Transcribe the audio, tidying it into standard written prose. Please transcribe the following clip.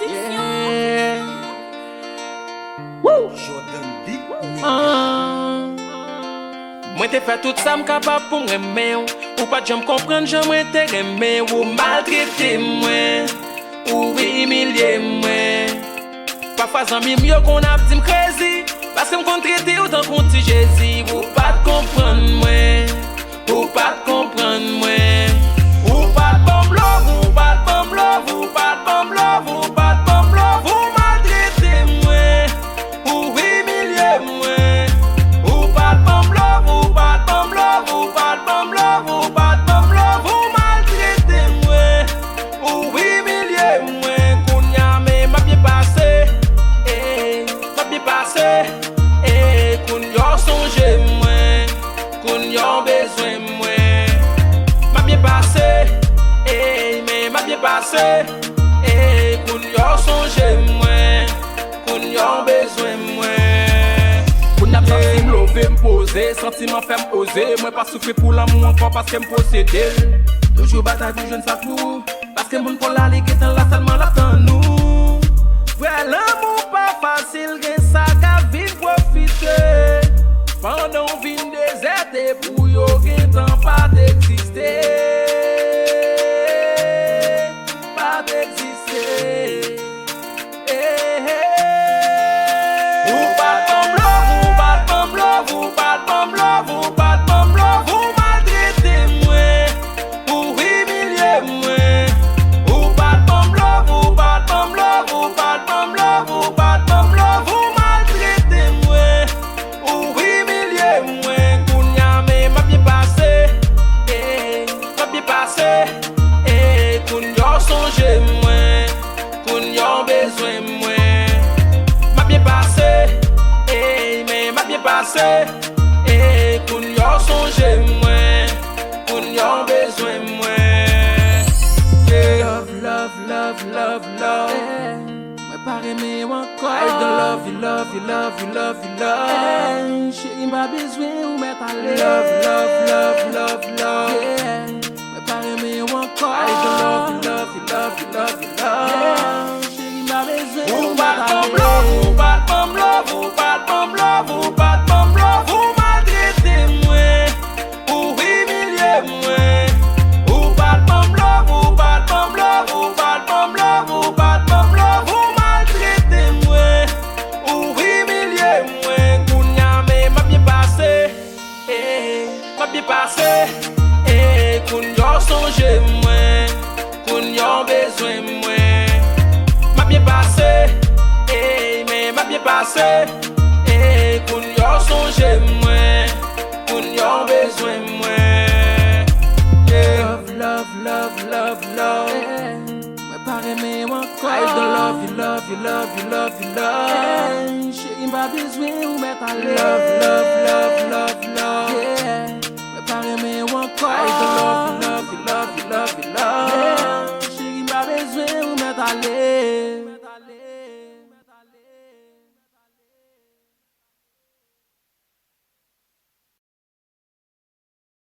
Yeah. Woo. Moi t'ai fait tout ça m'capable pour m'aimer ou pas de me comprendre j'aimerais t'aimer ou maltraiter moi ou humilier moi. Parfois j'en mieux qu'on a dit crazy parce que me traiter autant qu'on dit Jésus ou pas de comprendre moi ou pas de comprendre moi ou pas de bombe love ou pas de bombe love ou pas de bombe love ou pas de bombe love ou maltraiter moi ou humilier moi ou pas de bombe love ou pas de bombe love ou pas de bombe love ou pas de bombe love ou maltraiter moi ou humilier moi qu'on y a mais m'a bien passé m'a bien passé qu'on y a songé moi qu'on y a besoin moi m'a bien passé mais m'a bien passé qu'on y a songé moi qu'on y a besoin moi qu'on a pas si m'lever m'poser sentiment fait m'oser moi pas souffrir pour l'amour encore parce que m'posséder toujours bataille pour jeune ça pour parce que mon pour la ligue est dans la seulement l'attend nous ouais l'amour pas facile que ça qu'a vite profiter pendant vie déserté pour yo gen temps pas d'exister pas d'exister ou pas de bombe love ou pas de bombe love ou pas de bombe love ou pas de bombe love ou maltraiter moi ou humilier moi ou pas de bombe love ou pas de bombe love ou pas de bombe love ou pas de bombe love ou maltraiter moi ou humilier moi qu'on y a mais m'a bien passé m'a bien passé qu'on y a songé moi qu'on y a besoin moi m'a bien passé mais m'a bien passé qu'on y a songé moi qu'on y a besoin moi love love love love love moi pas aimer encore I don't love you love you love you love you love chérie m'a besoin ou mettre à l'aise love love love love moi pas aimer encore I don't love you love you love you love you love chérie m'a besoin ou pas de bombe love ou pas de bombe love ou pas de bombe love ou pas de bombe love ou maltraiter moi ou humilier moi ou pas de bombe love ou pas de bombe love ou pas de bombe love ou pas de bombe love ou maltraiter moi ou humilier moi qu'on y a mais m'a bien passé m'a bien passé qu'on y a songé moi qu'on y a besoin moi m'a bien passé mais m'a bien passé qu'on y a songé moi qu'on y a besoin moi love love love love love moi pas aimer encore I don't love you love you love you love you love chérie m'a besoin ou mettre à l'aise love love love love moi pas aimer encore I don't love you love you love you love you love chérie m'a besoin ou mettre à l'aise